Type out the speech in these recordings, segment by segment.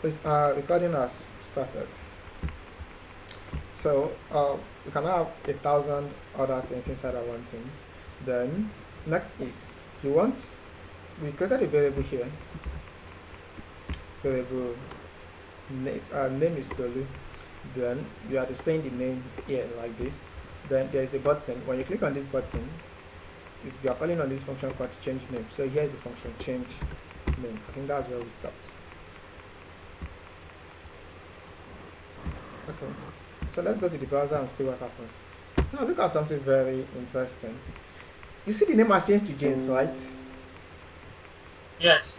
Recording has started. So we can have 1,000 other things inside our one thing. Then next is you want we created a variable here. Variable name is Tolu. Then we are displaying the name here like this. Then there is a button. When you click on this button, we are calling on this function called change name. So here is the function change name. I think that's where we stopped. Okay. So let's go to the browser and see what happens. Now look at something very interesting. You see the name has changed to James, right? Yes.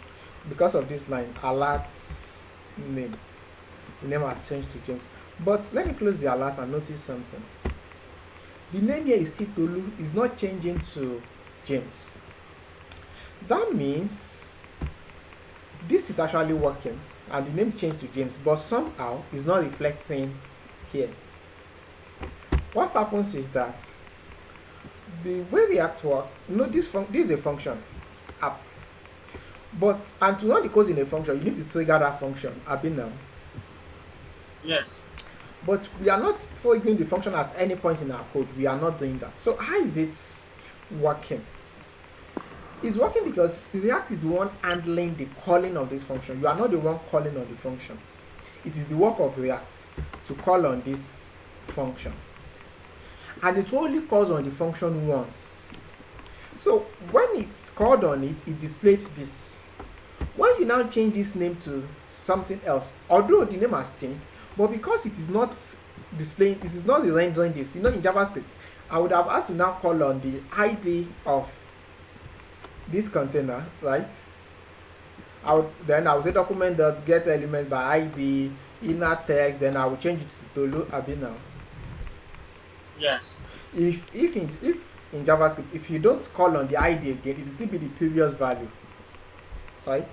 Because of this line, alerts name. The name has changed to James. But let me close the alert and notice something. The name here is still Tolu, is not changing to James. That means this is actually working and the name changed to James, but somehow it's not reflecting here. What happens is that the way React work, this is a function app, but and to know the code in a function, you need to trigger that function. I've been now. Yes. But we are not triggering the function at any point in our code. We are not doing that. So how is it working? It's working because React is the one handling the calling of this function. You are not the one calling on the function. It is the work of React to call on this function. And it only calls on the function once. So when it's called on it, it displays this. When you now change this name to something else, although the name has changed, but because it is not displaying, it is not rendering this, in JavaScript, I would have had to now call on the ID of this container, right? I would say document dot get element by ID, inner text, then I will change it to Tolu Abina. Yes. If in JavaScript, if you don't call on the ID again, it will still be the previous value, right?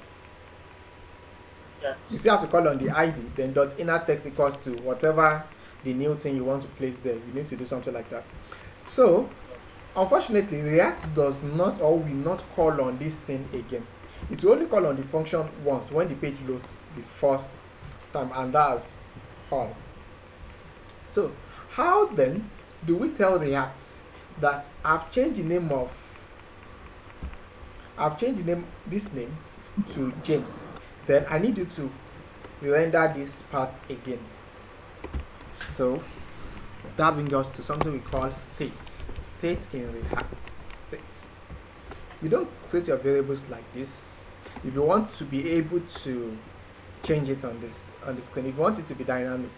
Yes. You still have to call on the ID, then dot inner text equals to whatever the new thing you want to place there. You need to do something like that. So unfortunately, React does not or will not call on this thing again. It will only call on the function once when the page loads the first time, and that's all. So how then do we tell React that I've changed this name to James, then I need you to render this part again. So that brings us to something we call states. States in React. States. You don't create your variables like this. If you want to be able to change it on the screen, if you want it to be dynamic,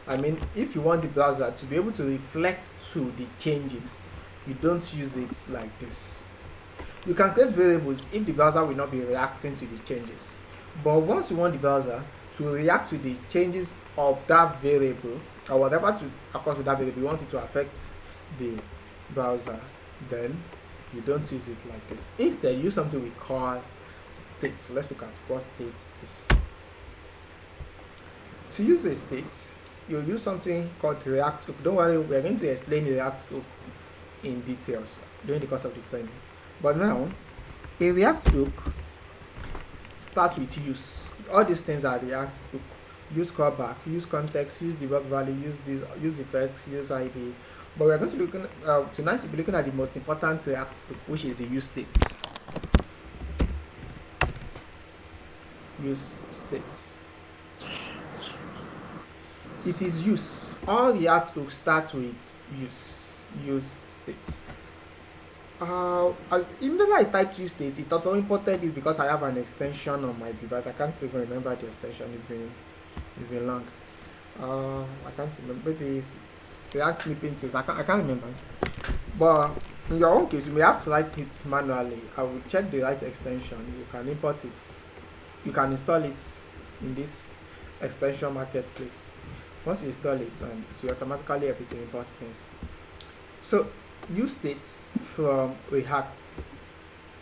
I mean, if you want the browser to be able to reflect to the changes, you don't use it like this. You can create variables if the browser will not be reacting to the changes. But once you want the browser to react to the changes of that variable or whatever to occur to that variable, you want it to affect the browser, then you don't use it like this. Instead, use something we call state. So let's look at what state is. To use a state, you use something called React hook. Don't worry, we're going to explain React hook in details during the course of the training. But now, a React hook starts with use. All these things are React hook. Use callback, use context, use debug value, use this, use effects, use ID. But we're going to look tonight. We'll be looking at the most important React hook, which is the use states. Use states. It is use. All React hooks start with use. Use states. Immediately I typed use states, it auto imported this because I have an extension on my device. I can't even remember the extension. It's been long. I can't remember. Maybe it's React snipping tools. I can't remember. But in your own case, you may have to write it manually. I will check the right extension. You can import it. You can install it in this extension marketplace. Once you install it, and it will automatically help you to import things. So use states from React.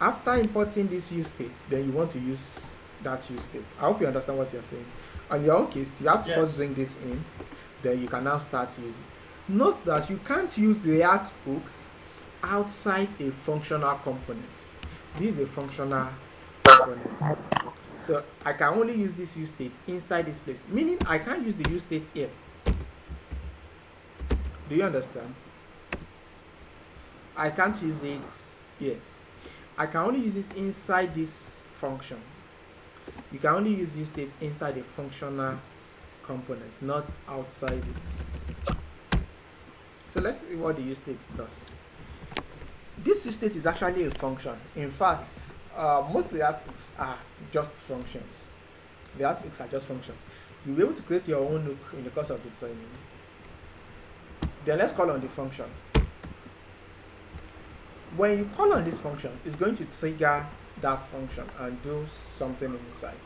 After importing this use state, then you want to use that use state. I hope you understand what you're saying. On your own case, you have to first Yes. bring this in, then you can now start using. Note that you can't use React hooks outside a functional component. This is a functional component. So I can only use this use state inside this place, meaning I can't use the use state here. Do you understand? I can't use it here. I can only use it inside this function. You can only use use state inside the functional components, not outside it. So let's see what the use state does. This use state is actually a function. In fact, most of the attributes are just functions. The attributes are just functions. You'll be able to create your own look in the course of the training. Then let's call on the function. When you call on this function, it's going to trigger that function and do something inside.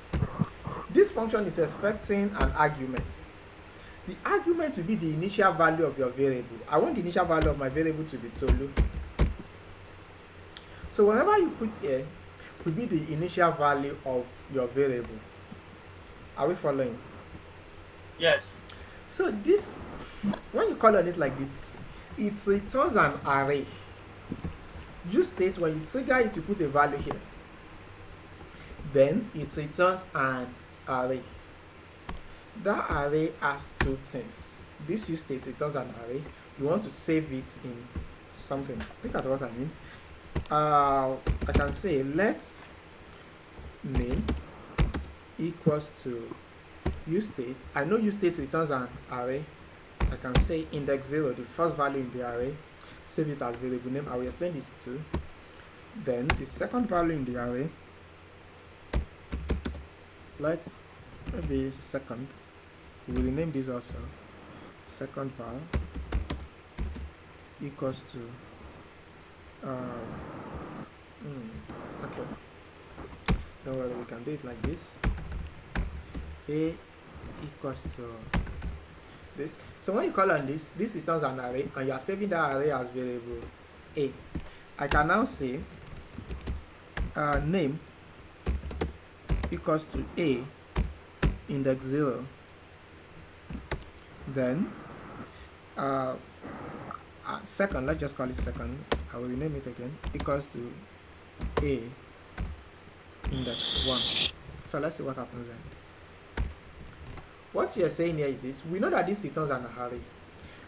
This function is expecting an argument. The argument will be the initial value of your variable. I want the initial value of my variable to be Tolu. So whatever you put here will be the initial value of your variable. Are we following? Yes. So this, when you call on it like this, it returns an array. Use state, when you trigger it, you put a value here. Then it returns an array. That array has two things. This use state returns an array. You want to save it in something. Look at what I mean. I can say let name equals to use state. I know use state returns an array. I can say index 0, the first value in the array. Save it as variable name. I will explain this too. Then the second value in the array, let's maybe second. We will rename this also. Second val equals to okay. Don't worry, we can do it like this. A equals to this. So when you call on this returns an array, and you are saving that array as variable A. I can now say name equals to A index 0. Then second, let's just call it second. I will rename it again. Equals to A index 1. So let's see what happens then. What we are saying here is this. We know that this returns an array,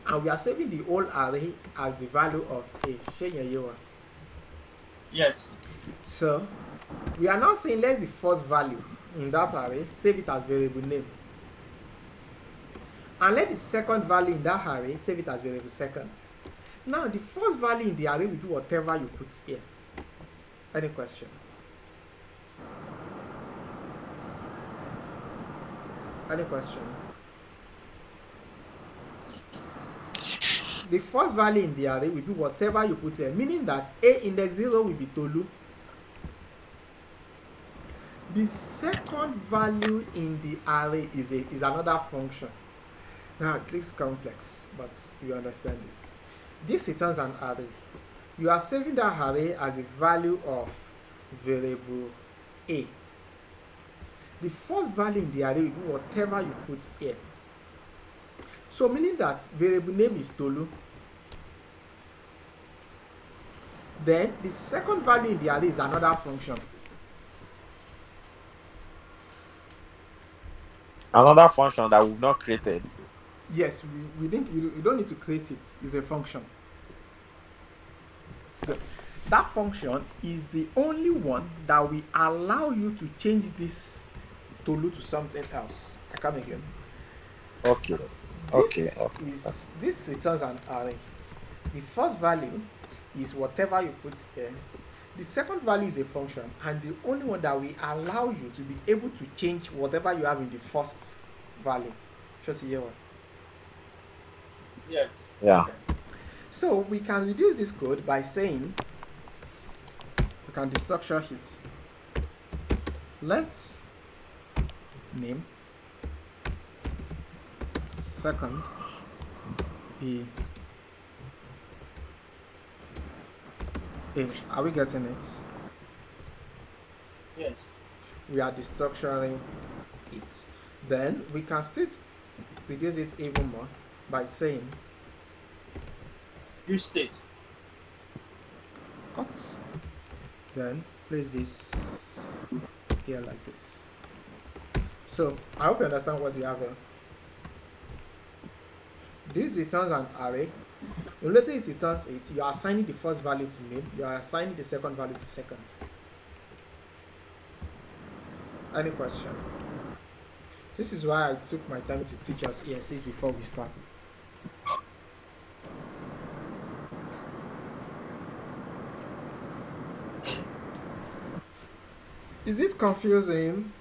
and we are saving the whole array as the value of A. Yes. So we are now saying let's the first value in that array, save it as variable name. And let the second value in that array, save it as variable second. Now the first value in the array will be whatever you put here. Any question? Any question? The first value in the array will be whatever you put here, meaning that A index 0 will be Tolu. The second value in the array is another function. Now it looks complex, but you understand it. This returns an array. You are saving that array as a value of variable A. The first value in the array will be whatever you put here. So meaning that variable name is Tolu. Then the second value in the array is another function. Another function that we've not created. Yes, we think you don't need to create it. It's a function. That function is the only one that will allow you to change this Tolu to something else. I come again. Okay. This returns an array. The first value is whatever you put here. The second value is a function, and the only one that will allow you to be able to change whatever you have in the first value. Just here one. Yes. Yeah. Okay. So we can reduce this code by saying we can destructure it. Let's name second be A. Are we getting it? Yes. We are destructuring it. Then we can still reduce it even more by saying Use state. cut. Then place this here like this. So I hope you understand what you have here. This returns an array. Immediately it returns it, you are assigning the first value to name, you are assigning the second value to second. Any question? This is why I took my time to teach us ESCs before we started. Is it confusing?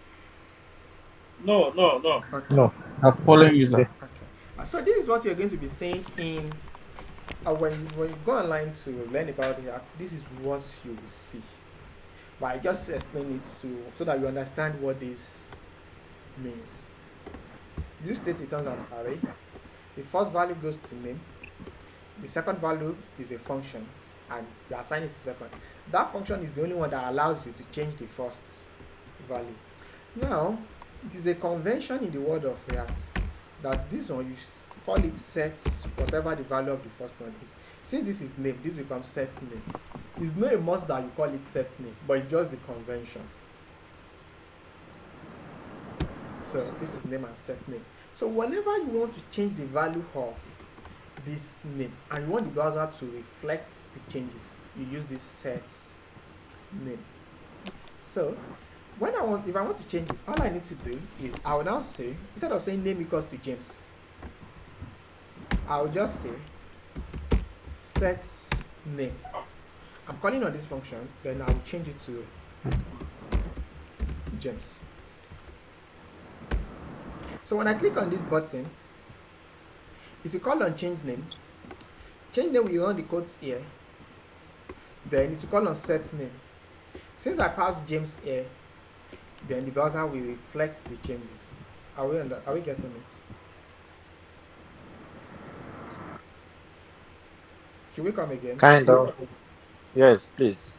No, no, no. Okay. No, I'm following you, sir. Okay. So this is what you're going to be saying in when you go online to learn about React. This is what you will see. But I just explain it so that you understand what this means. Use state returns an array. The first value goes to name. The second value is a function, and you assign it to second. That function is the only one that allows you to change the first value. Now, it is a convention in the world of React that this one you call it set whatever the value of the first one is. Since this is name, this becomes set name. It's not a must that you call it set name, but it's just the convention. So this is name and set name. So whenever you want to change the value of this name and you want the browser to reflect the changes, you use this set name. So if I want to change it, all I need to do is I will now say, instead of saying name equals to James, I will just say set name. I'm calling on this function, then I will change it to James. So when I click on this button, it will call on change name. Change name will run the codes here. Then it will call on set name. Since I passed James here, then the browser will reflect the changes. Are we getting it? Should we come again? Kind of. Yes, please.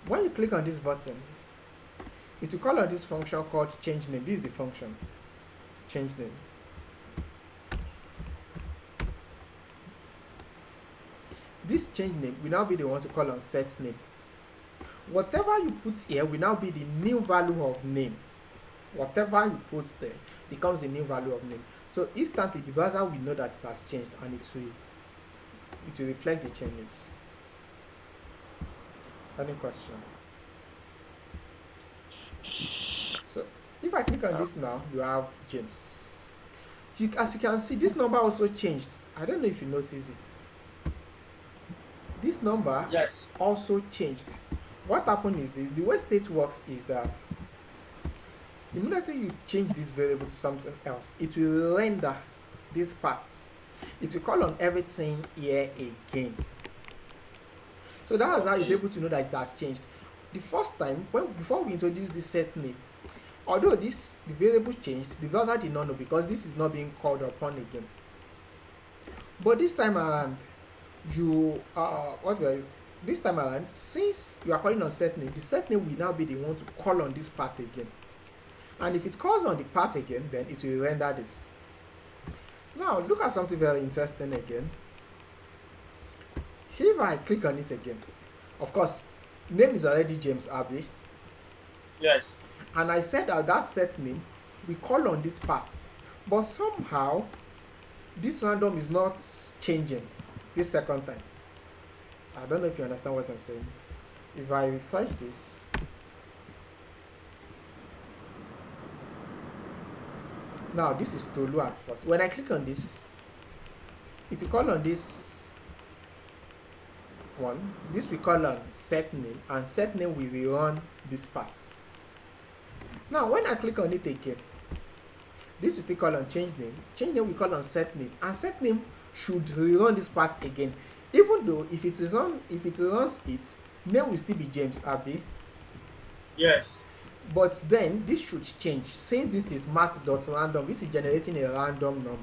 When you click on this button, it will call on this function called change name. This is the function. Change name. This change name will now be the one to call on set name. Whatever you put here will now be the new value of name. Whatever you put there becomes the new value of name. So instantly the browser will know that it has changed and it will reflect the changes. Any question? So if I click on this now, you have James. As you can see, this number also changed. I don't know if you notice it. This number Yes. also changed. What happened is this: the way state works is that immediately you change this variable to something else, it will render these parts. It will call on everything here again. So that's how it's able to know that it has changed. The first time, before we introduced this set name, although the variable changed, the browser did not know because this is not being called upon again. But this time around, this time around, since you are calling on set name, the set name will now be the one to call on this part again. And if it calls on the part again, then it will render this. Now look at something very interesting again. If I click on it again, of course, name is already James Abbey. Yes. And I said that set name, we call on this part. But somehow, this random is not changing this second time. I don't know if you understand what I'm saying. If I refresh this, now this is Tolu at first. When I click on this, it will call on this one. This we call on set name, and set name will rerun this part. Now when I click on it again, this will still call on change name. Change name we call on set name, and set name should rerun this part again. Even though if it runs it, name will still be James Abbey. Yes. But then this should change. Since this is math.random, this is generating a random number.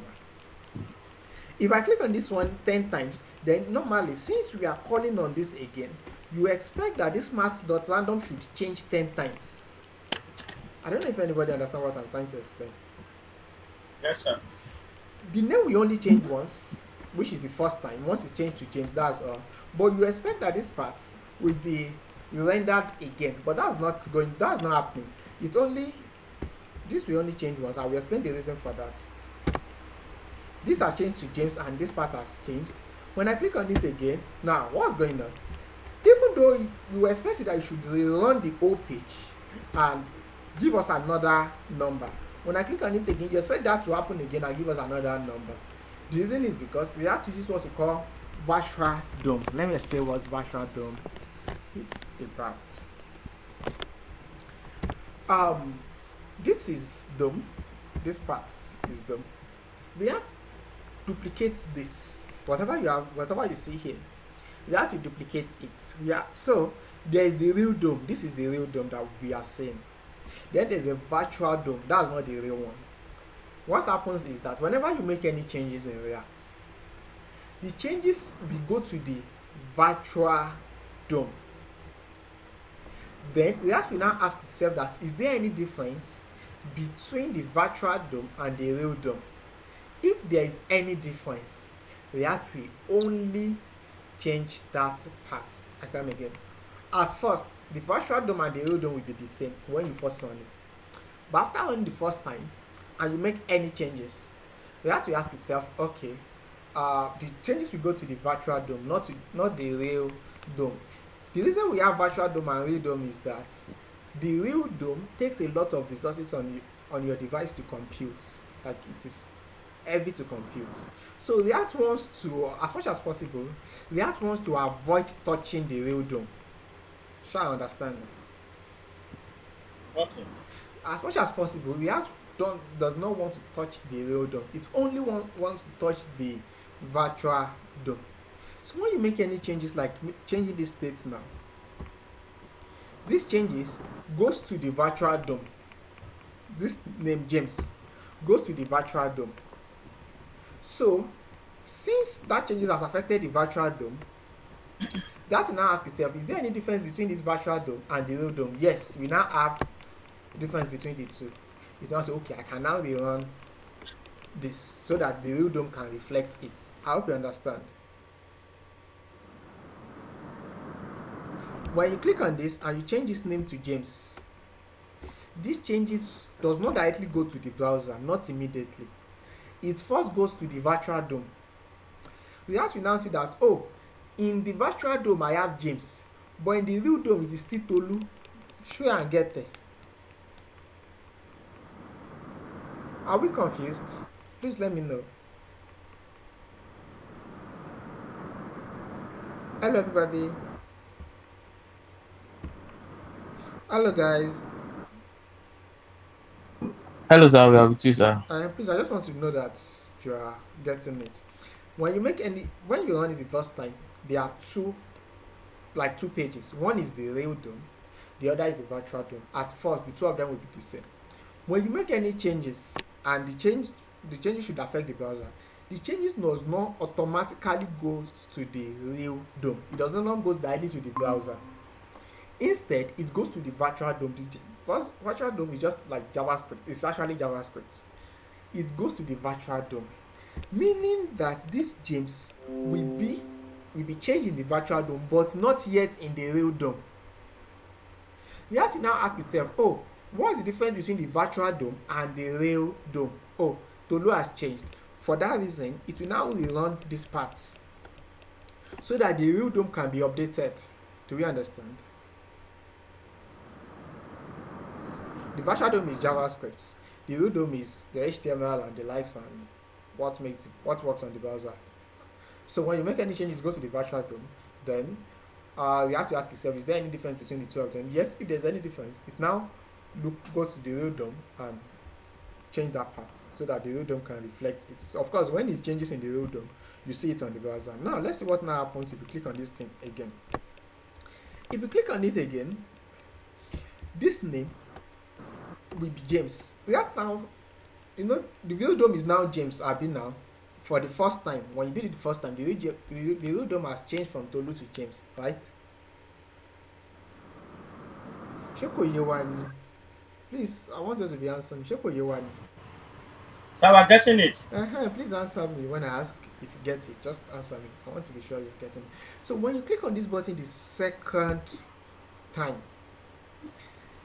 If I click on this one 10 times, then normally, since we are calling on this again, you expect that this math.random should change 10 times. I don't know if anybody understands what I'm trying to explain. Yes, sir. The name we only change once, which is the first time. Once it's changed to James, that's all. But you expect that this part will be rendered again, but that's not happening. It's only this will only change once. I will explain the reason for that. This has changed to James and this part has changed. When I click on it again, now what's going on? Even though you expect that you should rerun the whole page and give us another number, when I click on it again, you expect that to happen again and give us another number. The reason is because we have to use what we call virtual DOM. Let me explain what virtual DOM it's about. This is DOM. This part is DOM. We have to duplicate this. Whatever you see here, we have to duplicate it. So there is the real DOM. This is the real DOM that we are seeing. Then there's a virtual DOM. That's not the real one. What happens is that whenever you make any changes in React, the changes will go to the virtual DOM. Then React will now ask itself that is there any difference between the virtual DOM and the real DOM? If there is any difference, React will only change that part. I come again. At first, the virtual DOM and the real DOM will be the same when you first run it. But after running the first time and you make any changes, React will ask itself, okay, the changes will go to the virtual DOM, not the real DOM. The reason we have virtual DOM and real DOM is that the real DOM takes a lot of resources on your device to compute. Like it is heavy to compute. So React wants to, as much as possible, React wants to avoid touching the real DOM. Shall I understand now? Okay. As much as possible, React does not want to touch the real DOM. It only wants to touch the virtual DOM. So when you make any changes, like changing these states now, these changes goes to the virtual DOM. This name James goes to the virtual DOM. So since that changes has affected the virtual DOM, that will now ask itself, is there any difference between this virtual DOM and the real DOM? Yes, we now have difference between the two. It now say, okay, I can now rerun this so that the real DOM can reflect it. I hope you understand. When you click on this and you change this name to James, these changes does not directly go to the browser, not immediately. It first goes to the virtual DOM. We have to now see that, oh, in the virtual DOM I have James, but in the real DOM it is still Tolu. Sure and get there. Are we confused? Please let me know. Hello everybody. Hello guys. Hello, sir. We are with you, sir. Please, I just want to know that you are getting it. When you run it the first time, there are two pages. One is the real DOM, the other is the virtual DOM. At first, the two of them will be the same. When you make any changes, and the changes should affect the browser, the changes does not automatically go to the real DOM. It does not go directly to the browser. Instead, it goes to the virtual DOM. The first virtual DOM is just like JavaScript. It's actually JavaScript. It goes to the virtual DOM, meaning that this James will be changed in the virtual DOM, but not yet in the real DOM. You have to now ask itself, oh, what is the difference between the virtual DOM and the real DOM? Oh, Tolu has changed. For that reason, it will now rerun these parts so that the real DOM can be updated. Do we understand? The virtual DOM is JavaScript. The real DOM is your HTML and the likes and what works on the browser. So when you make any changes, it goes to the virtual DOM. Then you have to ask yourself, is there any difference between the two of them? Yes, if there's any difference, it now goes to the real DOM and change that part so that the real DOM can reflect it. Of course, when it changes in the real DOM, you see it on the browser. Now let's see what now happens if you click on this thing again. If you click on it again, this name will be James. Right now, the real DOM is now James Abi now. For the first time, when you did it the first time, the real DOM has changed from Tolu to James, right? Sheko Yewani. Please, I want us to be answering. Sheko Yewani. So we're getting it. Please answer me when I ask if you get it. Just answer me. I want to be sure you're getting it. So when you click on this button the second time,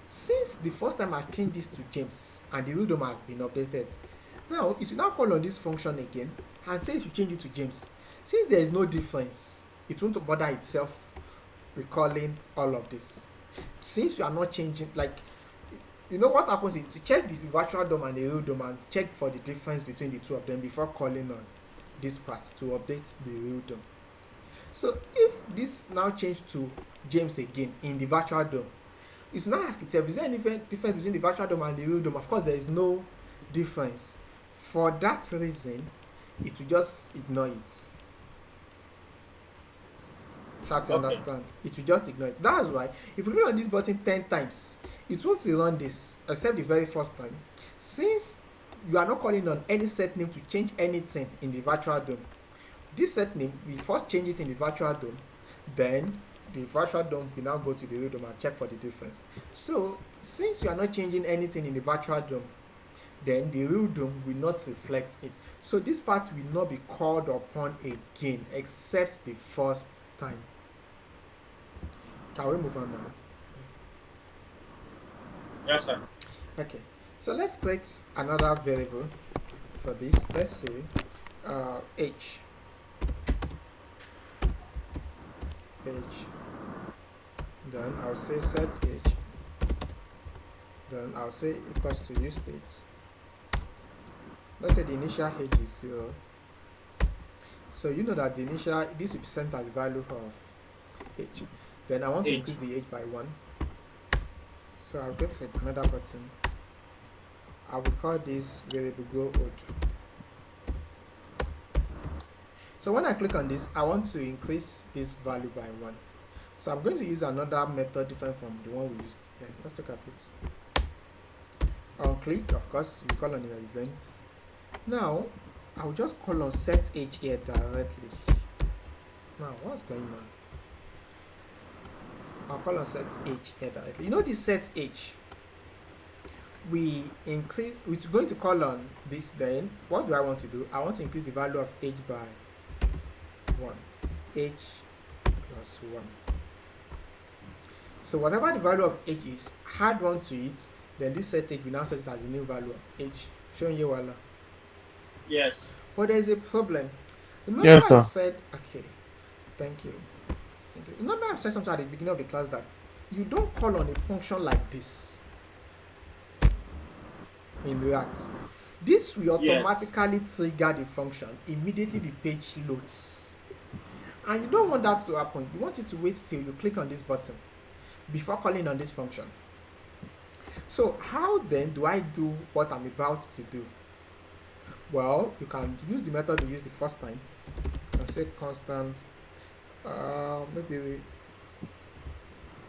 Since the first time I changed this to James and the real DOM has been updated, now it will now call on this function again and say it should change it to James. Since there is no difference, it won't bother itself recalling all of this. Since you are not changing, like, you know what happens is to check the virtual DOM and the real DOM and check for the difference between the two of them before calling on this part to update the real DOM. So if this now changed to James again in the virtual DOM, it's now ask itself, is there any difference between the virtual DOM and the real DOM? Of course, there is no difference. For that reason, it will just ignore it. Try to understand. It will just ignore it. That's why if you click on this button 10 times, it won't run this except the very first time. Since you are not calling on any set name to change anything in the virtual DOM, this set name, we first change it in the virtual DOM, then the virtual DOM will now go to the real DOM and check for the difference. So since you are not changing anything in the virtual DOM, then the real DOM will not reflect it. So this part will not be called upon again except the first time. Can we move on now? Yes, sir. Okay, so let's create another variable for this. Let's say h. Then I'll say set h. Then I'll say equals to use state. Let's say the initial h is 0. So you know that the initial, this will be sent as value of h. Then I want to increase the h by 1. So I'll get another button. I will call this variable grow old. So when I click on this, I want to increase this value by 1. So I'm going to use another method different from the one we used here. Let's look at it. On click, of course, you call on your event. Now, I'll just call on set h here directly. Now, what's going on? I'll call on set h here directly. You know this set h, we're going to call on this. Then what do I want to do? I want to increase the value of h by 1, h plus 1. So whatever the value of h is, add 1 to it, then this set h will now set it as the new value of h. Showing you wala. Yes. But there's a problem. Remember Yes, I sir. said, okay, thank you. Remember I said something at the beginning of the class that you don't call on a function like this in React. This will automatically trigger the function immediately the page loads. And you don't want that to happen. You want it to wait till you click on this button before calling on this function. So how then do I do what I'm about to do? Well, you can use the method you used the first time and say constant, maybe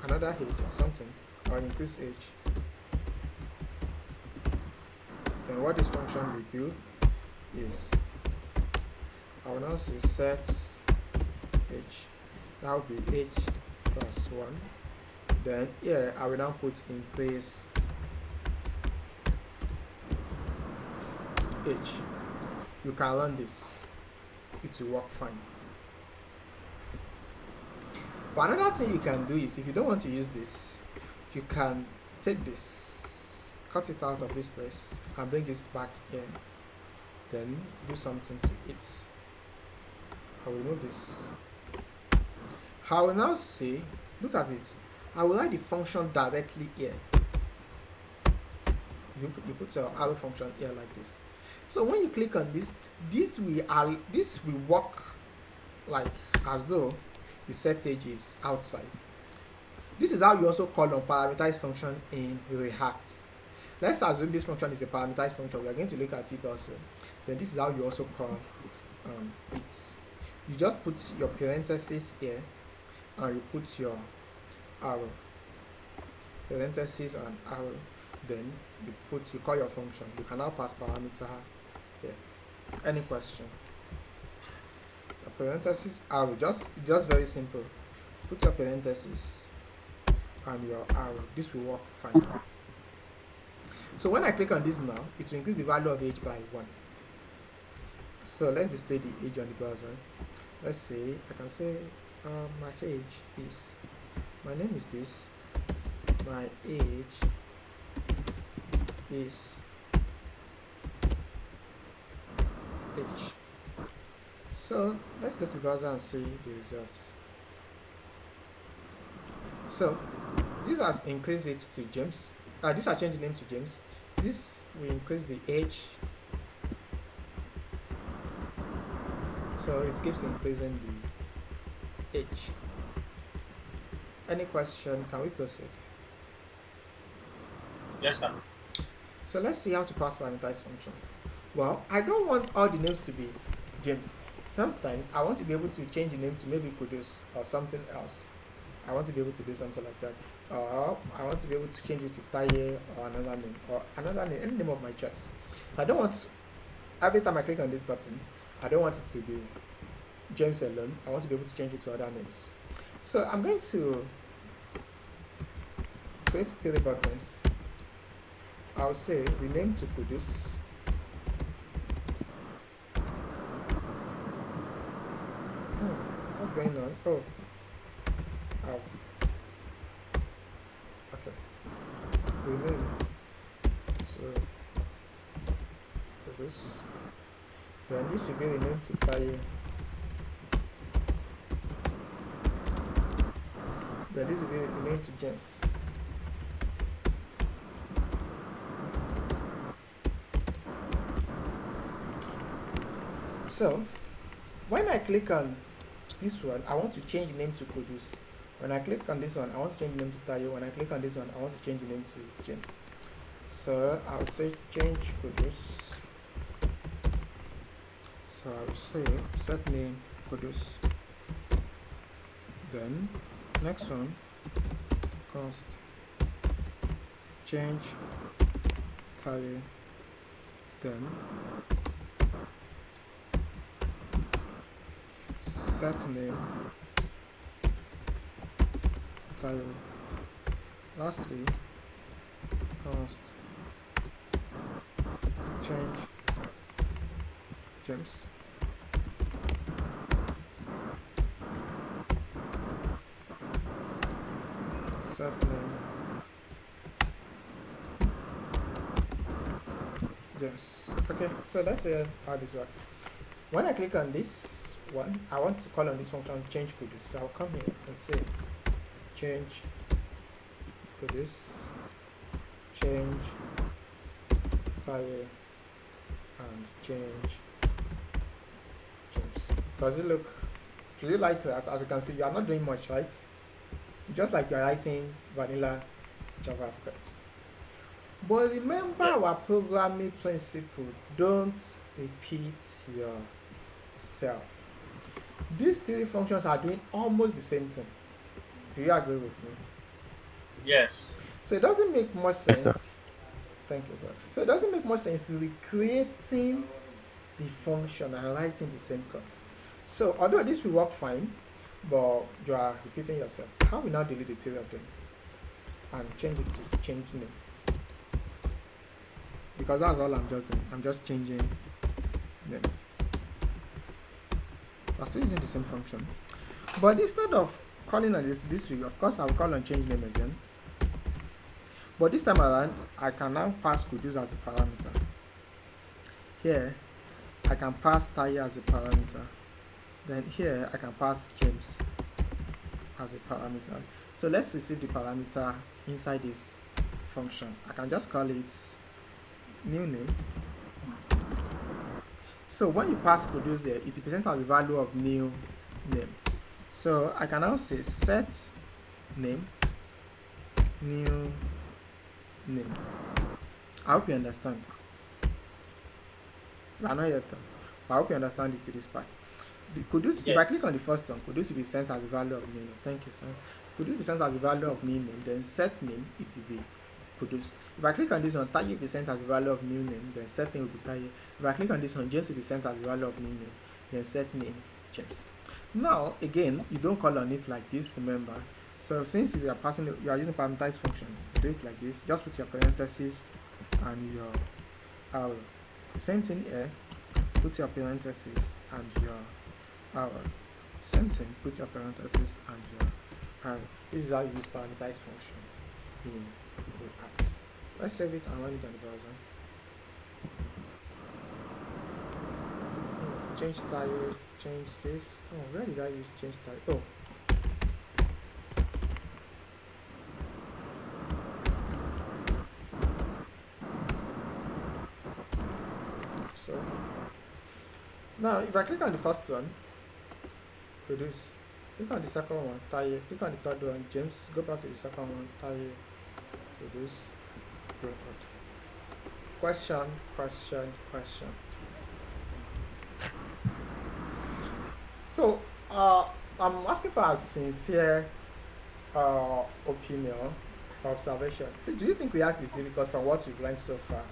another h or something, or increase h. Then what this function will do is, I will now say set h, that will be h plus 1. Then here I will now put increase h. You can run this, it will work fine. But another thing you can do is, if you don't want to use this, you can take this, cut it out of this place and bring it back here, then do something to it. I will remove this. I will now say, look at it, I will write the function directly here. You put your arrow function here like this. So when you click on this, this will work like as though the set h is outside. This is how you also call on parameterized function in React. Let's assume this function is a parameterized function. We are going to look at it also. Then this is how you also call it. You just put your parentheses here and you put your arrow. Parentheses and arrow. Then you call your function. You can now pass parameter here. Any question? The parentheses arrow, just very simple. Put your parentheses and your arrow. This will work fine. So when I click on this now, it will increase the value of h by 1. So let's display the age on the browser. Let's say I can say my age is, my name is this, my age is age. So let's go to the browser and see the results. So this has increased it to James. This has changed the name to James. This will increase the age. So it keeps increasing the age. Any question? Can we proceed? Yes, sir. So let's see how to pass parameterize function. Well, I don't want all the names to be James. Sometimes I want to be able to change the name to maybe Kudus or something else. I want to be able to do something like that. Or I want to be able to change it to Taye or another name, any name of my choice. I don't want, every time I click on this button, I don't want it to be James alone. I want to be able to change it to other names. So I'm going to create 3 buttons. I'll say rename to Kudus. What's going on? Oh, okay. Rename to Kudus. Then this should be renamed to Taye. Then this will be renamed to James. So when I click on this one, I want to change the name to Kudus. When I click on this one, I want to change the name to Taye. When I click on this one, I want to change the name to James. So I'll say change Kudus. So I'll say set name Kudus. Then next one, const change Taye. Then set name Taye. Lastly, const change James. Set name James. Okay, so let's see how this works. When I click on this one, I want to call on this function change Kudus. So I'll come here and say change Kudus, change Taye, and change James. Does it look, do you like that? As you can see, you are not doing much, right? Just like you are writing vanilla JavaScript. But remember our programming principle, don't repeat yourself. These 3 functions are doing almost the same thing. Do you agree with me? Yes. So it doesn't make much sense. Yes, sir. Thank you, sir. So it doesn't make much sense recreating the function and writing the same code. So although this will work fine, but you are repeating yourself. How we now delete the 3 of them and change it to change name? Because that's all I'm just doing. I'm just changing name. I'm still using the same function. But instead of calling on this week, of course I'll call on change name again. But this time around, I can now pass Kudus as a parameter. Here, I can pass Taye as a parameter. Then here, I can pass James as a parameter. So let's receive the parameter inside this function. I can just call it new name. So when you pass Kudus here, it represents as the value of new name. So I can now say set name new name. I hope you understand. We are not yet done, but I hope you understand it to this part. The Kudus, if I click on the first one, Kudus will be sent as the value of new name. Thank you, sir. Kudus will be sent as the value of new name, then set name, it will be Kudus. If I click on this one, Taye will be sent as the value of new name, then set name will be Taye. If I click on this one, James will be sent as the value of new name, then set name James. Now again, you don't call on it like this, remember. So since you are using parameterized function, you do it like this. Just put your parentheses and your arrow. Same thing here. Put your parentheses and your arrow. Same thing. Put your parentheses and your arrow. This is how you use parameterized function in React. Let's save it and run it on the browser. Change style, change this. Oh, where did I use change style? Oh. So now if I click on the first one, produce. Click on the second one, Taye. Click on the third one, James. Go back to the second one, Taye. Produce. Go out. Question, question, question. So, I'm asking for a sincere opinion or observation. Please, do you think React is difficult from what we've learned so far?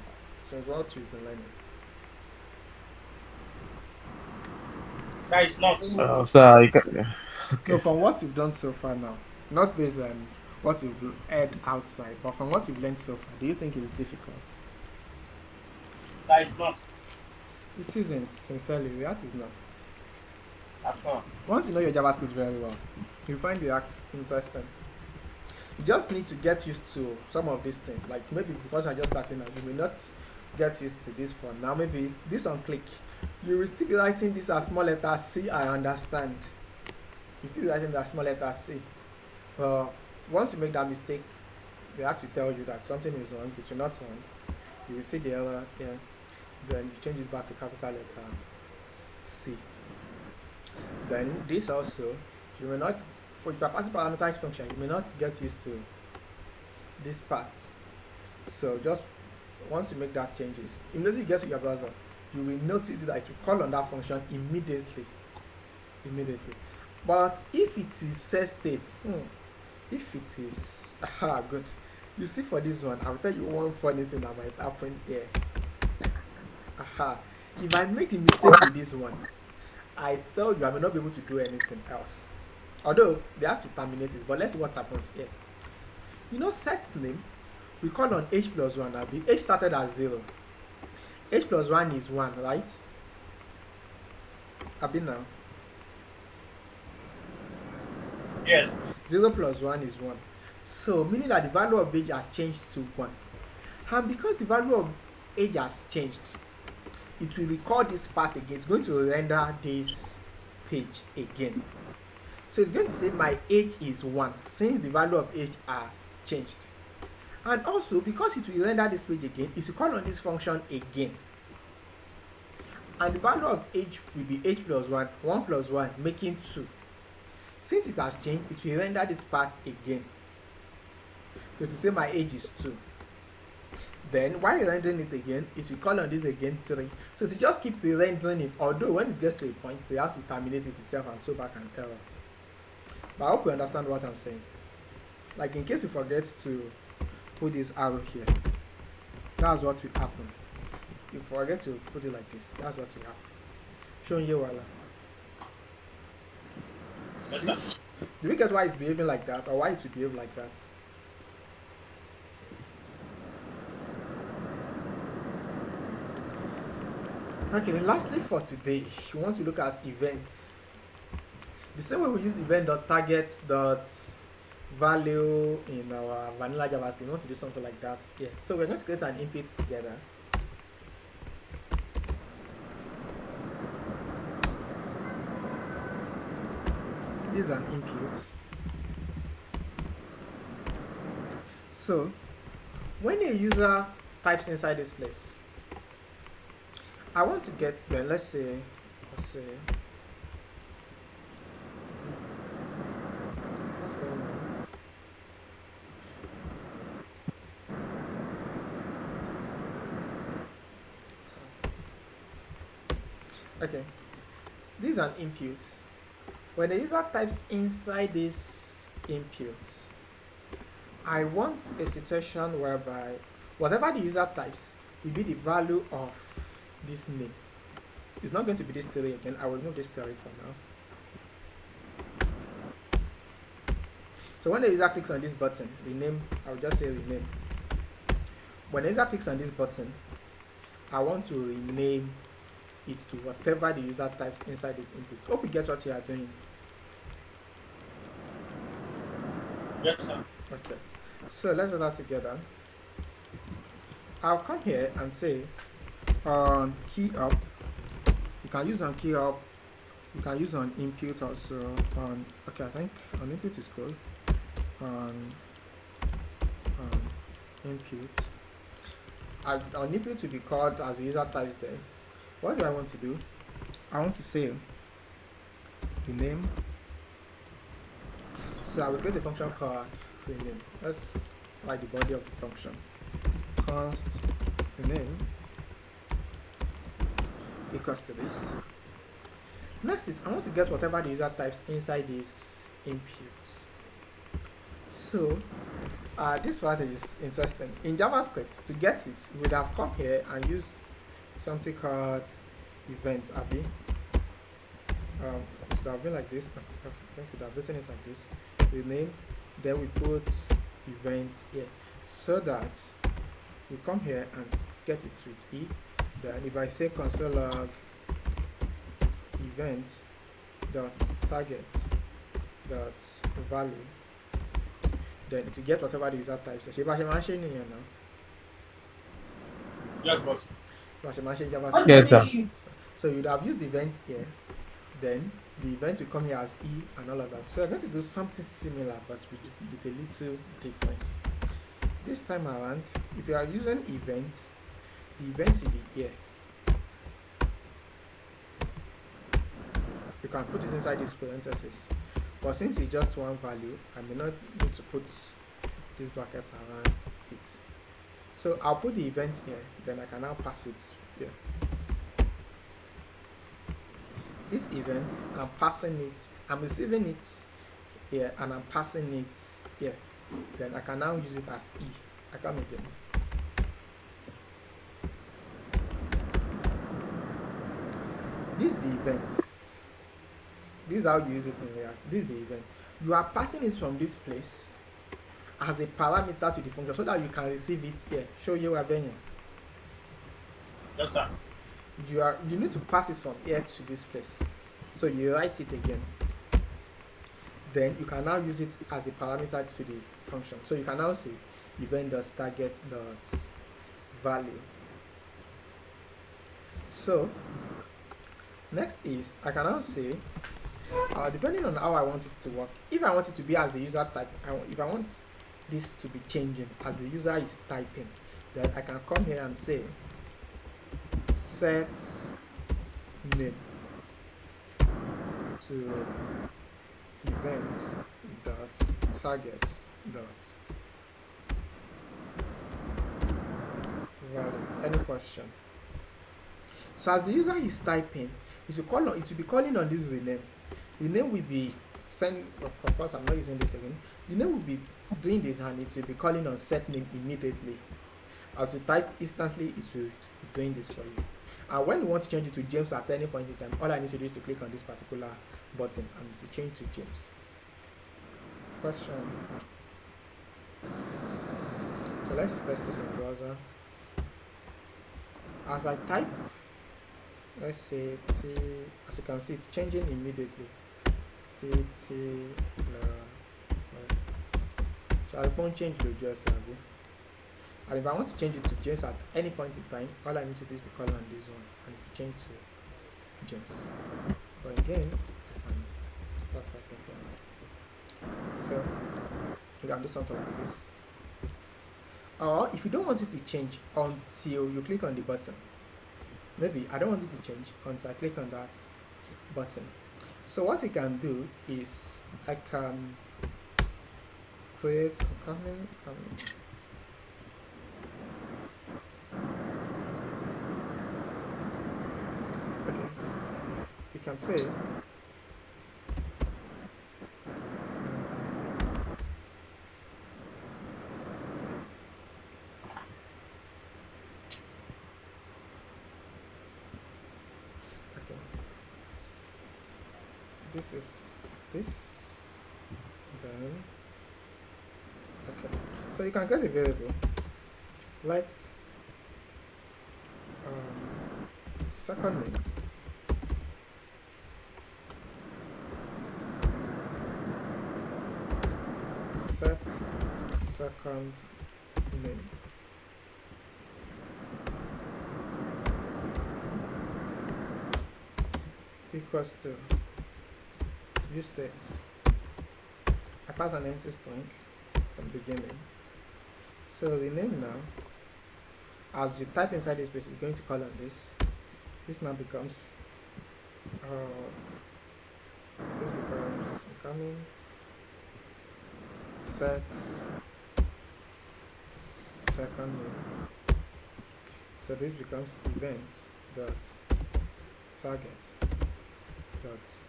Since what we've been learning? Sir, it's not. Sir, you can, No, from what we've done so far now, not based on what we've heard outside, but from what we've learned so far, do you think it's difficult? Sir, it's not. It isn't, sincerely. React is not. At all. Once you know your JavaScript very well, you find React interesting. You just need to get used to some of these things. Like maybe because I'm just starting out, you may not get used to this for now. Maybe this on click, you will still be writing this as small letter C. I understand. You still be writing that small letter C. But once you make that mistake, React will tell you that something is wrong. It will not run. You will see the error here. Then you change this back to capital letter C. Then this also, you may not, for if you're passing parameterized function, you may not get used to this part. So just once you make that changes, immediately you get to your browser, you will notice that it will call on that function immediately. But if it is set state, if it is good. You see for this one, I'll tell you one funny thing that might happen here. If I make the mistake with this one, I tell you I may not be able to do anything else. Although they have to terminate it, but let's see what happens here. You know, set name, we call on h plus 1. H started as 0. H plus 1 is 1, right? Now. Yes. 0 plus 1 is 1. So, meaning that the value of age has changed to 1. And because the value of age has changed, it will record this part again. It's going to render this page again. So it's going to say my age is 1 since the value of age has changed. And also because it will render this page again, it will call on this function again. And the value of age will be h plus 1, 1 plus 1 making 2. Since it has changed, it will render this part again. So to say my age is 2. Then while rendering it again, it will call on this again 3. So to just keep rendering it, although when it gets to a point, they have to terminate it itself and throw back an error. But I hope you understand what I'm saying. Like in case you forget to put this arrow here, that's what will happen. If you forget to put it like this, that's what will happen. Showing you voila. Yes, sir. Do we get why it's behaving like that or why it will behave like that? Okay, lastly for today, we want to look at events. The same way we use event.target.value in our vanilla JavaScript, we want to do something like that. Yeah. So we're going to create an input together. This is an input. So when a user types inside this place, I want to get then let's say what's going on? Okay, this is an input. When the user types inside this input, I want a situation whereby whatever the user types will be the value of this name. It's not going to be this theory again. I will remove this theory for now. So when the user clicks on this button, rename, I'll just say rename. When the user clicks on this button, I want to rename it to whatever the user typed inside this input. Hope you get what you are doing. Yes, sir. Okay. So let's do that together. I'll come here and say on key up. You can use on key up. You can use on input also. On okay, I think on input is cool. On input. On input to be called as the user types there. What do I want to do? I want to say the name. So I will create a function called rename. That's like the body of the function. Const rename equals to this. Next is I want to get whatever the user types inside this input. So this part is interesting. In JavaScript, to get it, we would have come here and use something called event, Abby. It would have been like this. I think we would have written it like this. The name, then we put event here, so that we come here and get it with E. Then if I say console log event dot target dot value, then it will get whatever the user types. Yes, boss. JavaScript. Yes, sir. So you'd have used the event here, then the event will come here as E and all of that. So we're going to do something similar but with a little difference. This time around, if you are using events, the event will be here. You can put this inside this parenthesis. But since it's just one value, I may not need to put this bracket around it. So I'll put the event here, then I can now pass it here. This event, I'm passing it, I'm receiving it here, and I'm passing it here. Then I can now use it as E. I come again. This is the events. This is how you use it in React. This is the event. You are passing it from this place as a parameter to the function so that you can receive it here. Show you where Ben. Yes, sir. You need to pass it from here to this place. So you write it again. Then you can now use it as a parameter to the function. So you can now say event.target.value. So next is I can now say depending on how I want it to work. If I want it to be as the user type, if I want this to be changing as the user is typing, then I can come here and say set name to events dot targets dot value. Any question? So as the user is typing, it will be calling on this rename. The name will be send. Of course, I'm not using this again. The name will be doing this, and it will be calling on set name immediately. As you type instantly, it will be doing this for you. And when you want to change it to James at any point in time, all I need to do is to click on this particular button and it will change to James. Question. So let's test it in the browser. As I type, let's say T, as you can see, it's changing immediately. So I won't change to just and if I want to change it to James at any point in time, all I need to do is to call on this one and to change to James. But again, I can start typing here. So you can do something like this. Or if you don't want it to change until you click on the button, maybe I don't want it to change until I click on that button. So what you can do is I can create okay, you can say this is this, then okay, so you can get a variable. Let's second name set second name equals to use states. I pass an empty string from beginning. So the name now, as you type inside this space, you're going to call on this. This now becomes incoming set second name. So this becomes event dot target dot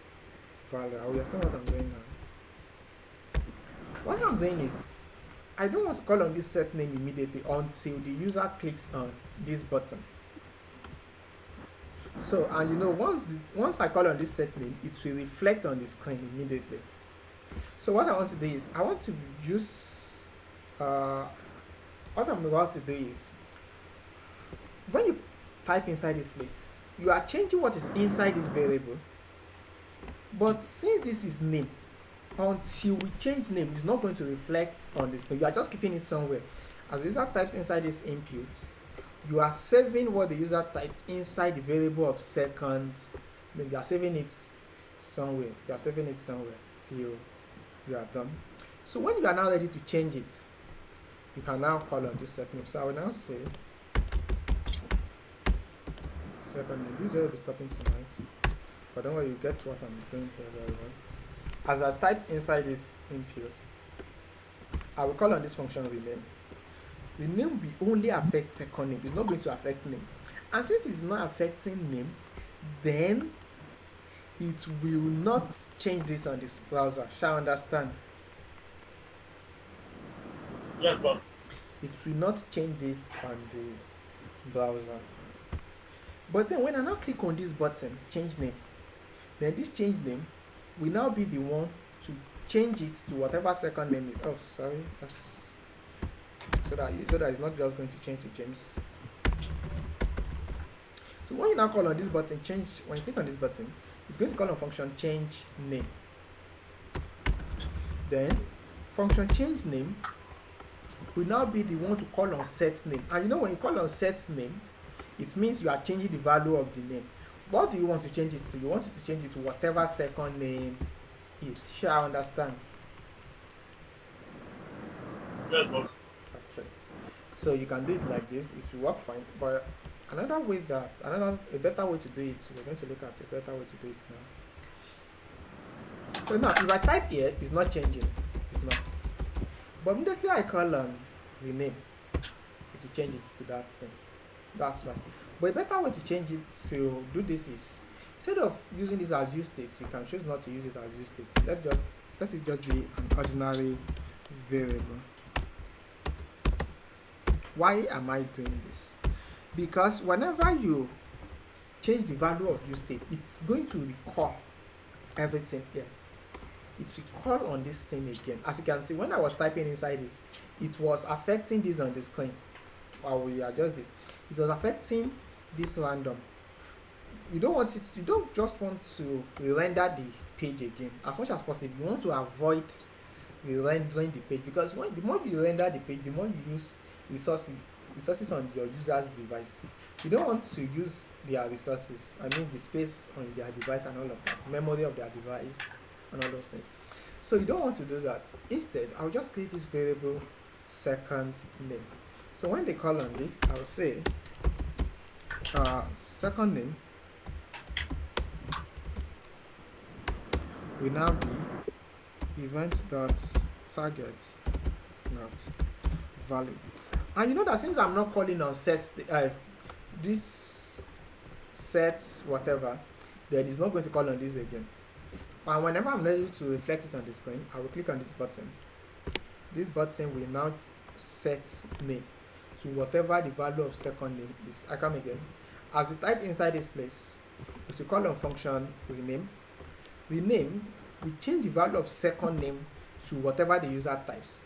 value. I will explain what I'm doing now. What I'm doing is I don't want to call on this set name immediately until the user clicks on this button. So, and you know, once I call on this set name, it will reflect on the screen immediately. So what I want to do is I want to use what I'm about to do is when you type inside this place, you are changing what is inside this variable. But since this is name, until we change name, it's not going to reflect on the screen. You are just keeping it somewhere. As the user types inside this input, you are saving what the user typed inside the variable of second. Then you are saving it somewhere. You are saving it somewhere till you are done. So when you are now ready to change it, you can now call on this set name. So I will now say second name. This will be stopping tonight. But don't worry, you get what I'm doing here very well. As I type inside this input, I will call on this function rename. Rename will only affect second name. It's not going to affect name. And since it's not affecting name, then it will not change this on this browser. Shall I understand? Yes, boss. It will not change this on the browser. But then when I now click on this button, change name, then this change name will now be the one to change it to whatever second name it. Oh, sorry. That's so that it's not just going to change to James. So when you now call on this button, when you click on this button, it's going to call on function change name. Then function change name will now be the one to call on set name. And you know, when you call on set name, it means you are changing the value of the name. What do you want to change it to? You want it to change it to whatever second name is. Sure, I understand. Yes, boss. Okay. So you can do it like this. It will work fine. But a better way to do it, we're going to look at a better way to do it now. So now, if I type here, it's not changing. It's not. But immediately I call on rename, it will change it to that thing. That's fine. But a better way to change it to do this is, instead of using this as use states, you can choose not to use it as use states. Let it just be an ordinary variable. Why am I doing this? Because whenever you change the value of use state, it's going to recall everything here. It will call on this thing again. As you can see, when I was typing inside it, it was affecting this on the screen. While we adjust this, it was affecting this random. You don't just want to render the page again. As much as possible, you want to avoid rendering the page, because the more you render the page, the more you use resources on your user's device. You don't want to use their resources, I mean the space on their device and all of that, memory of their device and all those things. So you don't want to do that. Instead, I'll just create this variable second name. So when they call on this, I'll say second name will now be event.target value. And you know that since I'm not calling on this sets whatever, then it's not going to call on this again. And whenever I'm ready to reflect it on the screen, I will click on this button. This button will now set name to whatever the value of second name is. I come again. As you type inside this place, if you call on function rename, we change the value of second name to whatever the user types.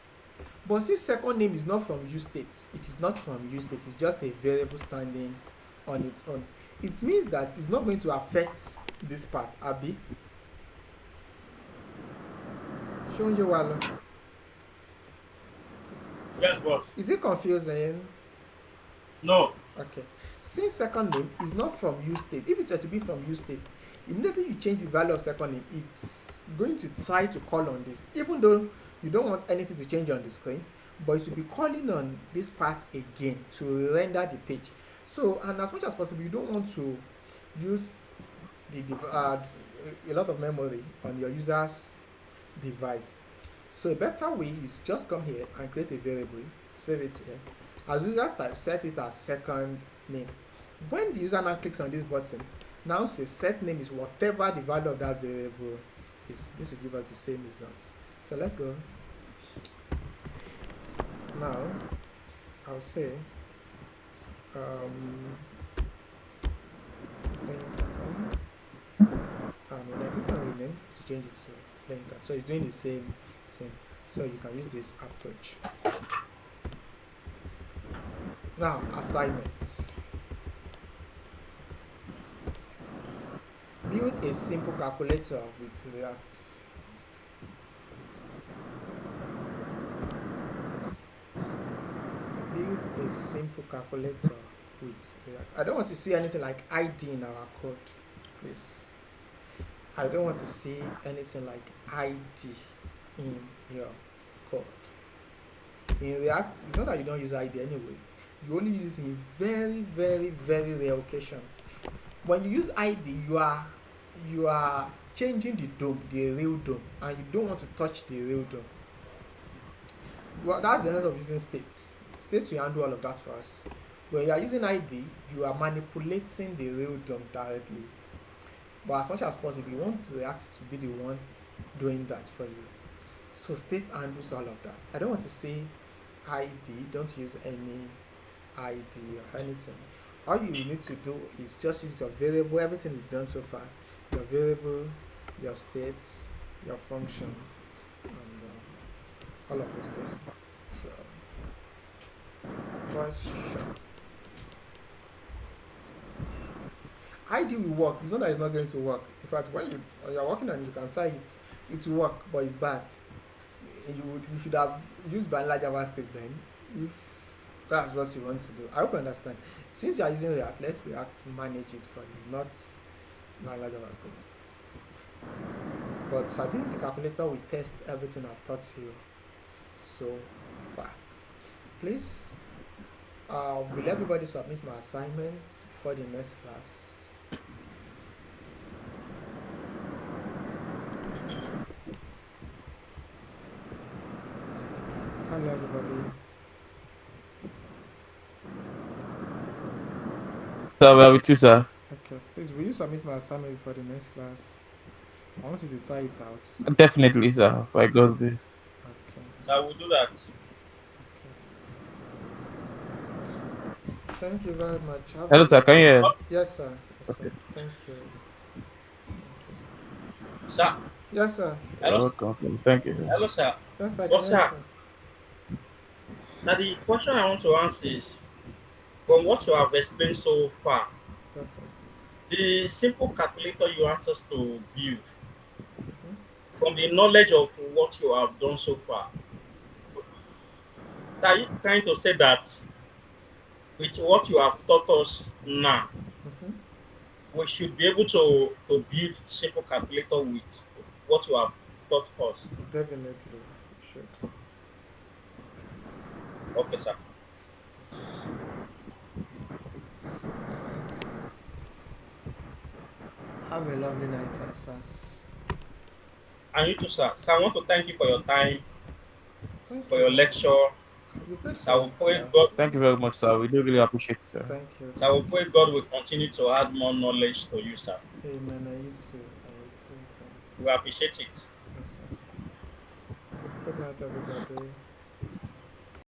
But since second name is not from use state, it is not from use state, it's just a variable standing on its own. It means that it's not going to affect this part, Abi. Yes, boss. Is it confusing? No. Okay. Since second name is not from use state, if it were to be from use state, immediately you change the value of second name, it's going to try to call on this. Even though you don't want anything to change on the screen, but it will be calling on this part again to render the page. So, and as much as possible, you don't want to use a lot of memory on your user's device. So a better way is just come here and create a variable, save it here. As user type, set it as second name. When the user now clicks on this button, now say set name is whatever the value of that variable is. This will give us the same results. So let's go. Now I'll say Lincoln, and when I click on rename to change it to Lincoln. So it's doing the same thing. So you can use this approach. Now assignments. Build a simple calculator with React. Build a simple calculator with React. I don't want to see anything like ID in our code, please. I don't want to see anything like ID in your code. In React, it's not that you don't use ID anyway. You only use it in very, very, very rare occasion. When you use ID, you are changing the DOM, the real DOM, and you don't want to touch the real DOM. Well, that's the essence of using states. States will handle all of that for us. When you are using ID, you are manipulating the real DOM directly. But as much as possible, you want React to be the one doing that for you. So state handles all of that. I don't want to say ID, don't use any ID or anything. All you need to do is just use your variable, everything you've done so far, your variable, your states, your function, and all of those things. So, question. ID will work. It's not that it's not going to work. In fact, when you're working on it, you can try it. It will work, but it's bad. You should have used vanilla JavaScript then, if that's what you want to do. I hope you understand. Since you are using React, let's React manage it for you, not vanilla JavaScript. But I think the calculator will test everything I've taught you so far. Please, will everybody submit my assignments before the next class? Hello everybody. Sir, we are with you, sir. Okay, please will you submit my assignment before the next class? I want you to try it out. Definitely, sir. By God's grace. Okay. So I will do that. Thank you very much. Hello, sir. Can you hear? Yes, sir. Yes, sir. Okay. Thank you. Sir. Yes, sir. You're Hello. welcome, sir. Thank you, sir. Hello, sir. Yes, sir. Yes, sir. Now the question I want to answer is, from what you have explained so far, Yes, sir. the simple calculator you asked us to build, from the knowledge of what you have done so far, are you trying to say that with what you have taught us now, we should be able to build simple calculator with what you have taught us? Definitely, you should. Okay, sir. Yes, sir. Alright. Have a lovely night, sir. And you too, sir. So I want to thank you for your time, Thank for you. your lecture. You paid So I for will it, pray sir. God. Thank you very much, sir. We do really appreciate it, sir. Thank you. So I will pray God will continue to add more knowledge to you, sir. Amen. And you too. And you too. And you too. We appreciate it. Yes, sir. Good night, everybody.